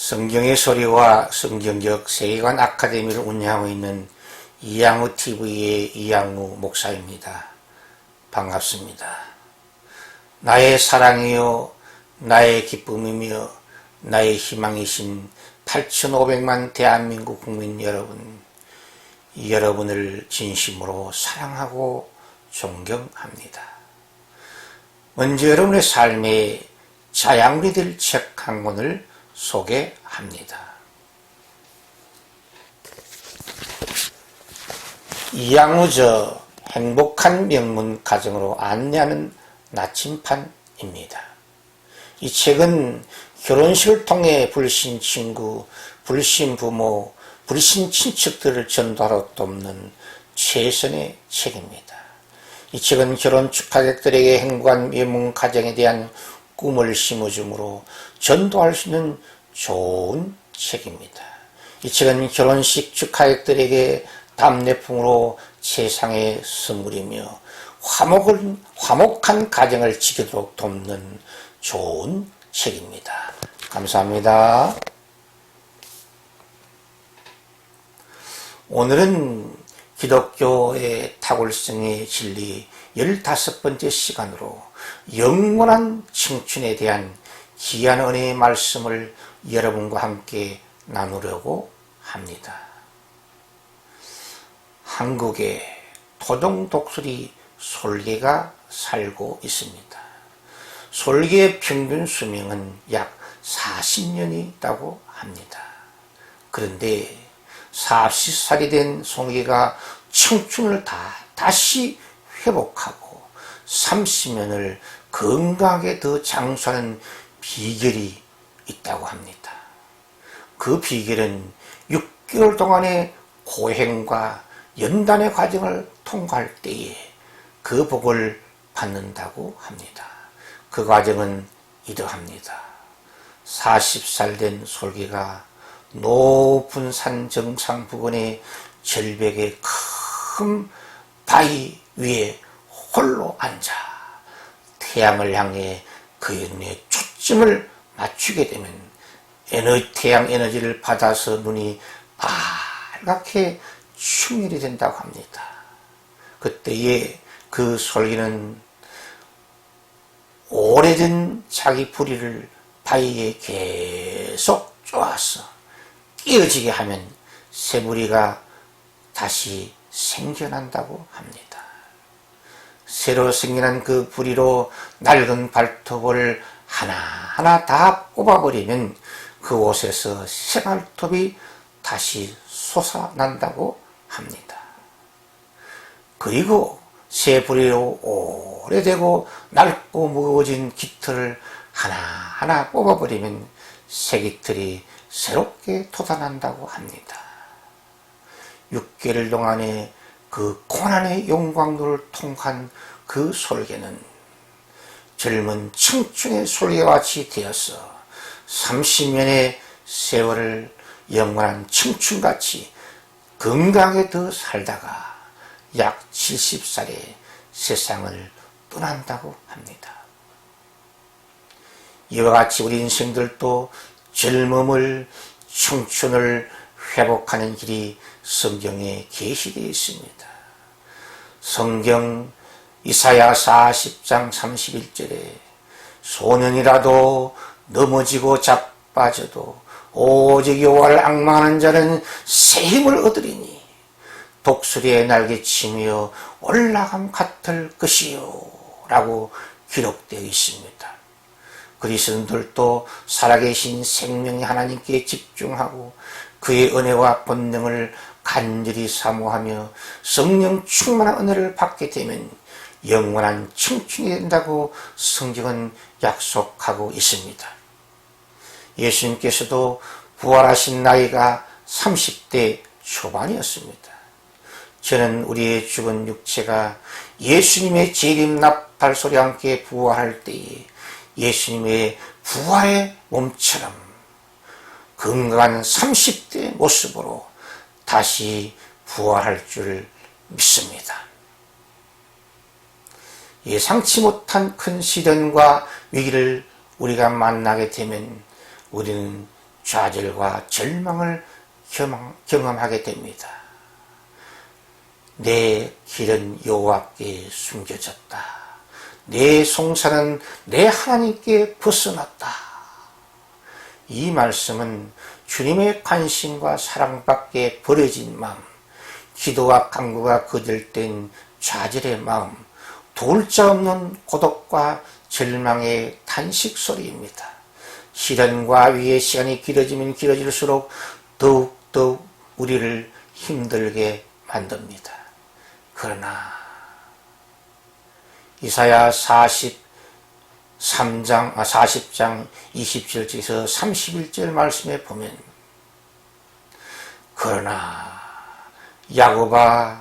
성경의 소리와 성경적 세계관 아카데미를 운영하고 있는 이양우 TV의 이양우 목사입니다. 반갑습니다. 나의 사랑이요, 나의 기쁨이며 나의 희망이신 8,500만 대한민국 국민 여러분, 여러분을 진심으로 사랑하고 존경합니다. 먼저 여러분의 삶에 자양분이 될 책 한 권을 소개합니다. 이양우저 행복한 명문 가정으로 안내하는 나침판입니다. 이 책은 결혼식을 통해 불신 친구, 불신 부모, 불신 친척들을 전도하러 돕는 최선의 책입니다. 이 책은 결혼 축하객들에게 행복한 명문 가정에 대한 꿈을 심어주므로 전도할 수 있는 좋은 책입니다. 이 책은 결혼식 축하객들에게 답례품으로 세상의 선물이며 화목한 가정을 지키도록 돕는 좋은 책입니다. 감사합니다. 오늘은 기독교의 탁월성의 진리 15번째 시간으로 영원한 청춘에 대한 귀한 은혜의 말씀을 여러분과 함께 나누려고 합니다. 한국에 토종 독수리 솔개가 살고 있습니다. 솔개의 평균 수명은 약 40년이 있다고 합니다. 그런데 40살이 된 솔개가 청춘을 다시 회복하고 30년을 건강하게 더 장수하는 비결이 있다고 합니다. 그 비결은 6개월 동안의 고행과 연단의 과정을 통과할 때에 그 복을 받는다고 합니다. 그 과정은 이러합니다. 40살 된 솔개가 높은 산 정상 부근의 절벽의 큰 바위 위에 홀로 앉아 태양을 향해 그의 눈에 초점을 맞추게 되면 태양 에너지를 받아서 눈이 빨갛게 충혈이 된다고 합니다. 그때에 그 솔개는 오래전 자기 부리를 바위에 계속 쪼아서 끼어지게 하면 새 부리가 다시 생겨난다고 합니다. 새로 생겨난 그 부리로 낡은 발톱을 하나하나 다 뽑아버리면 그 옷에서 새 발톱이 다시 솟아난다고 합니다. 그리고 새 부리로 오래되고 낡고 무거워진 깃털을 하나하나 뽑아버리면 새 깃털이 새롭게 돋아난다고 합니다. 6개월 동안의 그 고난의 용광로를 통한 그 솔개는 젊은 청춘의 솔개와 같이 되어서 30년의 세월을 영원한 청춘같이 건강하게 더 살다가 약 70살에 세상을 떠난다고 합니다. 이와 같이 우리 인생들도 젊음을, 청춘을 회복하는 길이 성경에 계시되어 있습니다. 성경 이사야 40장 31절에 소년이라도 넘어지고 자빠져도 오직 여호와를 앙망하는 자는 새 힘을 얻으리니 독수리의 날개치며 올라감 같을 것이요 라고 기록되어 있습니다. 그리스도인들도 살아계신 생명의 하나님께 집중하고 그의 은혜와 권능을 간절히 사모하며 성령 충만한 은혜를 받게 되면 영원한 청춘이 된다고 성경은 약속하고 있습니다. 예수님께서도 부활하신 나이가 30대 초반이었습니다. 저는 우리의 죽은 육체가 예수님의 재림 나팔 소리와 함께 부활할 때에 예수님의 부활의 몸처럼 건강한 30대 모습으로 다시 부활할 줄 믿습니다. 예상치 못한 큰 시련과 위기를 우리가 만나게 되면 우리는 좌절과 절망을 경험하게 됩니다. 내 길은 여호와께 숨겨졌다. 내 송사는 내 하나님께 벗어났다. 이 말씀은 주님의 관심과 사랑밖에 버려진 마음, 기도와 간구가 거절된 좌절의 마음, 도울 자 없는 고독과 절망의 탄식 소리입니다. 시련과 위의 시간이 길어지면 길어질수록 더욱더욱 우리를 힘들게 만듭니다. 그러나 이사야 40장 27절에서 31절 말씀에 보면, 그러나 야곱아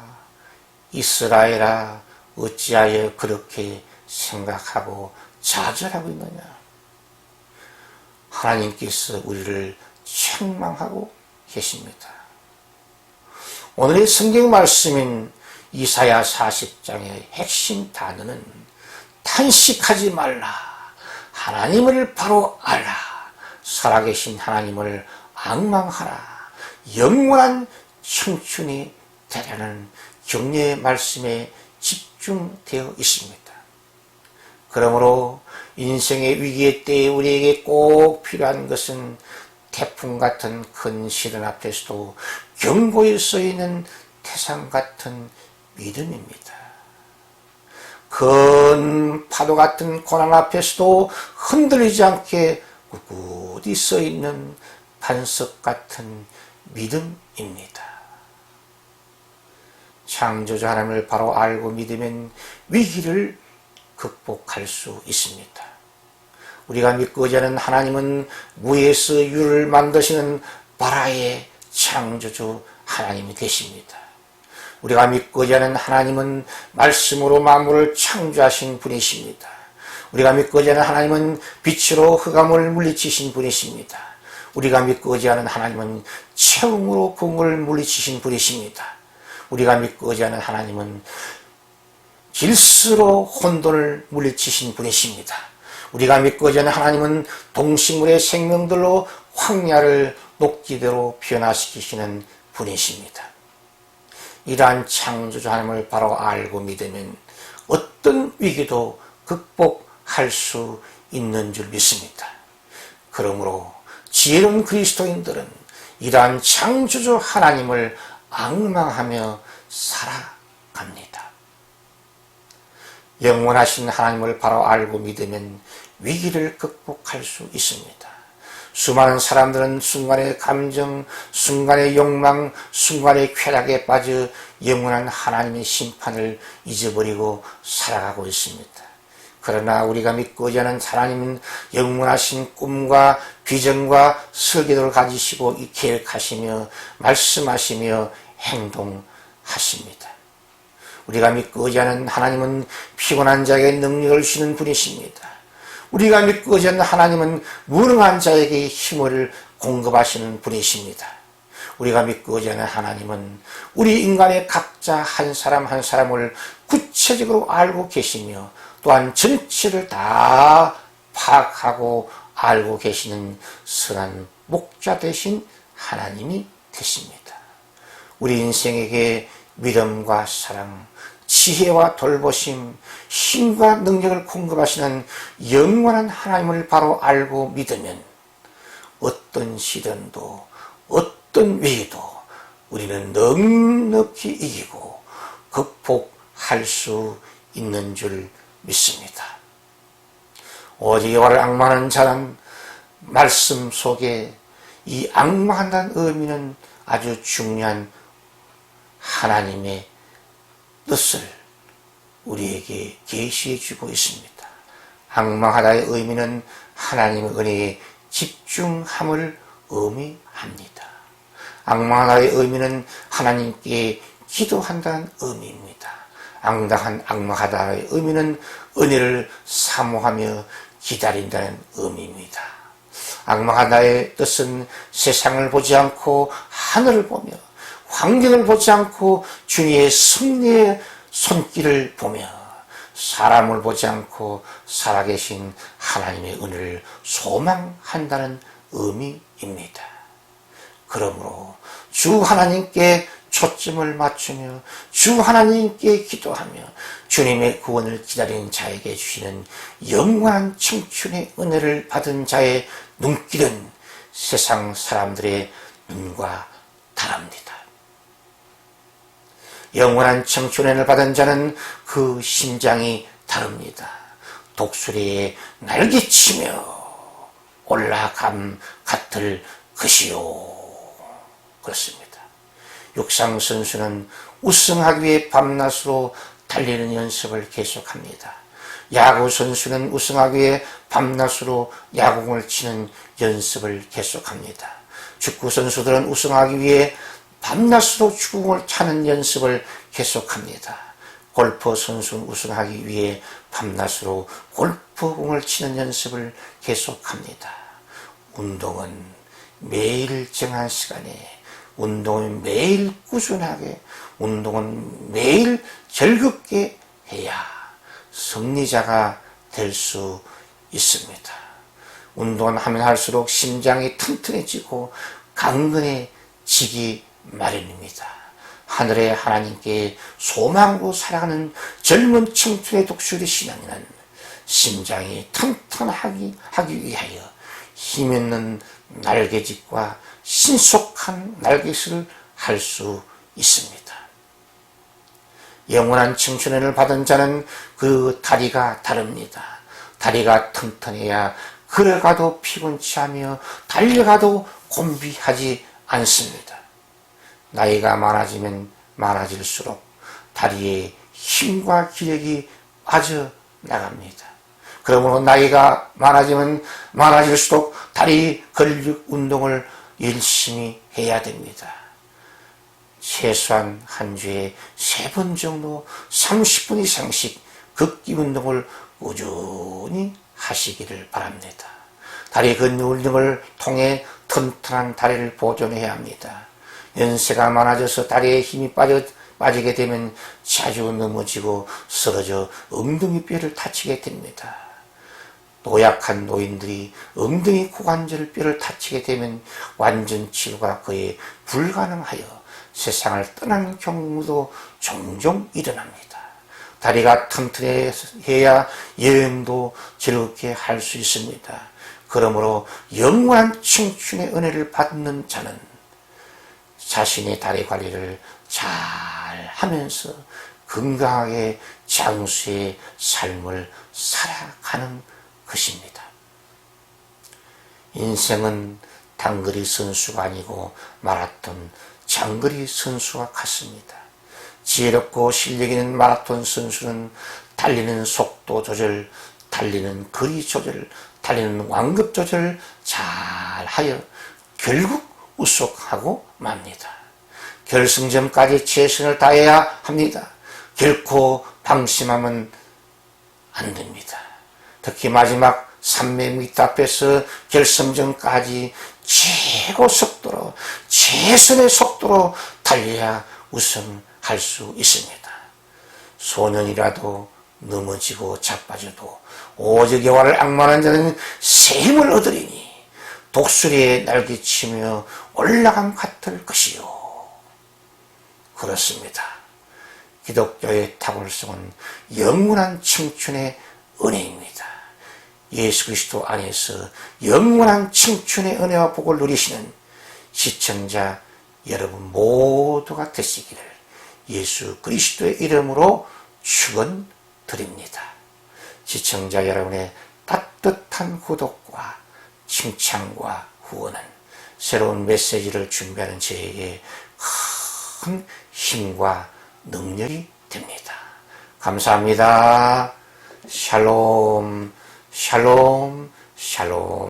이스라엘아 어찌하여 그렇게 생각하고 좌절하고 있느냐. 하나님께서 우리를 책망하고 계십니다. 오늘의 성경 말씀인 이사야 40장의 핵심 단어는 탄식하지 말라, 하나님을 바로 알라, 살아계신 하나님을 앙망하라, 영원한 청춘이 되라는 격려의 말씀에 집중되어 있습니다. 그러므로 인생의 위기의 때에 우리에게 꼭 필요한 것은 태풍 같은 큰 시련 앞에서도 경고에 써있는 태산 같은 믿음입니다. 큰 파도 같은 고난 앞에서도 흔들리지 않게 꿋꿋이 써있는 반석 같은 믿음입니다. 창조주 하나님을 바로 알고 믿으면 위기를 극복할 수 있습니다. 우리가 믿고 의지하는 하나님은 무에서 유를 만드시는 바라의 창조주 하나님이 되십니다. 우리가 믿고 의지하는 하나님은 말씀으로 만물을 창조하신 분이십니다. 우리가 믿고 의지하는 하나님은 빛으로 흑암을 물리치신 분이십니다. 우리가 믿고 의지하는 하나님은 채움으로 공을 물리치신 분이십니다. 우리가 믿고 의지하는 하나님은 길스로 혼돈을 물리치신 분이십니다. 우리가 믿고 의지하는 하나님은 동식물의 생명들로 황야를 녹지대로 변화시키시는 분이십니다. 이러한 창조주 하나님을 바로 알고 믿으면 어떤 위기도 극복할 수 있는 줄 믿습니다. 그러므로 지혜로운 그리스도인들은 이러한 창조주 하나님을 앙망하며 살아갑니다. 영원하신 하나님을 바로 알고 믿으면 위기를 극복할 수 있습니다. 수많은 사람들은 순간의 감정, 순간의 욕망, 순간의 쾌락에 빠져 영원한 하나님의 심판을 잊어버리고 살아가고 있습니다. 그러나 우리가 믿고 의지하는 하나님은 영원하신 꿈과 비전과 설계도를 가지시고 계획하시며 말씀하시며 행동하십니다. 우리가 믿고 의지하는 하나님은 피곤한 자에게 능력을 주시는 분이십니다. 우리가 믿고 의지하는 하나님은 무능한 자에게 힘을 공급하시는 분이십니다. 우리가 믿고 의지하는 하나님은 우리 인간의 각자 한 사람 한 사람을 구체적으로 알고 계시며 또한 전체를 다 파악하고 알고 계시는 선한 목자 되신 하나님이 되십니다. 우리 인생에게 믿음과 사랑, 지혜와 돌보심, 힘과 능력을 공급하시는 영원한 하나님을 바로 알고 믿으면 어떤 시련도 어떤 위기도 우리는 넉넉히 이기고 극복할 수 있는 줄 믿습니다. 오직 여호와를 앙망하는 자는 말씀 속에 이 앙망한다는 의미는 아주 중요한 하나님의 뜻을 우리에게 계시해 주고 있습니다. 앙망하다의 의미는 하나님의 은혜에 집중함을 의미합니다. 앙망하다의 의미는 하나님께 기도한다는 의미입니다. 앙망하다의 의미는 은혜를 사모하며 기다린다는 의미입니다. 앙망하다의 뜻은 세상을 보지 않고 하늘을 보며 환경을 보지 않고 주님의 승리의 손길을 보며 사람을 보지 않고 살아계신 하나님의 은혜를 소망한다는 의미입니다. 그러므로 주 하나님께 초점을 맞추며 주 하나님께 기도하며 주님의 구원을 기다리는 자에게 주시는 영원한 청춘의 은혜를 받은 자의 눈길은 세상 사람들의 눈과 다릅니다. 영원한 청춘의 은혜를 받은 자는 그 심장이 다릅니다. 독수리에 날개치며 올라감 같을 것이요. 그렇습니다. 육상 선수는 우승하기 위해 밤낮으로 달리는 연습을 계속합니다. 야구 선수는 우승하기 위해 밤낮으로 야구공을 치는 연습을 계속합니다. 축구 선수들은 우승하기 위해 밤낮으로 축구공을 차는 연습을 계속합니다. 골프 선수는 우승하기 위해 밤낮으로 골프공을 치는 연습을 계속합니다. 운동은 매일 정한 시간에, 운동은 매일 꾸준하게, 운동은 매일 즐겁게 해야 승리자가 될 수 있습니다. 운동을 하면 할수록 심장이 튼튼해지고 강건해지기 마련입니다. 하늘의 하나님께 소망으로 살아가는 젊은 청춘의 독수리 신앙인은 심장이 튼튼하기 위하여 힘있는 날개짓과 신속한 날개짓을 할 수 있습니다. 영원한 청춘을 받은 자는 그 다리가 다릅니다. 다리가 튼튼해야 걸어가도 피곤치 하며 달려가도 곤비하지 않습니다. 나이가 많아지면 많아질수록 다리의 힘과 기력이 빠져나갑니다. 그러므로 나이가 많아지면 많아질수록 다리 근력 운동을 열심히 해야 됩니다. 최소한 한 주에 3번 정도 30분 이상씩 걷기 운동을 꾸준히 하시기를 바랍니다. 다리 근력 운동을 통해 튼튼한 다리를 보존해야 합니다. 연세가 많아져서 다리에 힘이 빠지게 되면 자주 넘어지고 쓰러져 엉덩이 뼈를 다치게 됩니다. 노약한 노인들이 엉덩이 고관절 뼈를 다치게 되면 완전 치료가 거의 불가능하여 세상을 떠나는 경우도 종종 일어납니다. 다리가 튼튼해야 여행도 즐겁게 할 수 있습니다. 그러므로 영원한 청춘의 은혜를 받는 자는 자신의 다리 관리를 잘 하면서 건강하게 장수의 삶을 살아가는 것입니다. 인생은 단거리 선수가 아니고 마라톤 장거리 선수와 같습니다. 지혜롭고 실력 있는 마라톤 선수는 달리는 속도 조절, 달리는 거리 조절, 달리는 완급 조절 잘 하여 결국 우승하고 맙니다. 결승점까지 최선을 다해야 합니다. 결코 방심하면 안 됩니다. 특히 마지막 300m 앞에서 결승점까지 최고 속도로, 최선의 속도로 달려야 우승할 수 있습니다. 소년이라도 넘어지고 자빠져도 오직 여호와를 악망하는 자는 새 힘을 얻으리니 독수리에 날개치며 올라감 같을 것이요. 그렇습니다. 기독교의 탁월성은 영원한 청춘의 은혜입니다. 예수 그리스도 안에서 영원한 청춘의 은혜와 복을 누리시는 시청자 여러분 모두가 되시기를 예수 그리스도의 이름으로 축원드립니다. 시청자 여러분의 따뜻한 구독과 칭찬과 후원은 새로운 메시지를 준비하는 저에게 큰 힘과 능력이 됩니다. 감사합니다. 샬롬, 샬롬, 샬롬.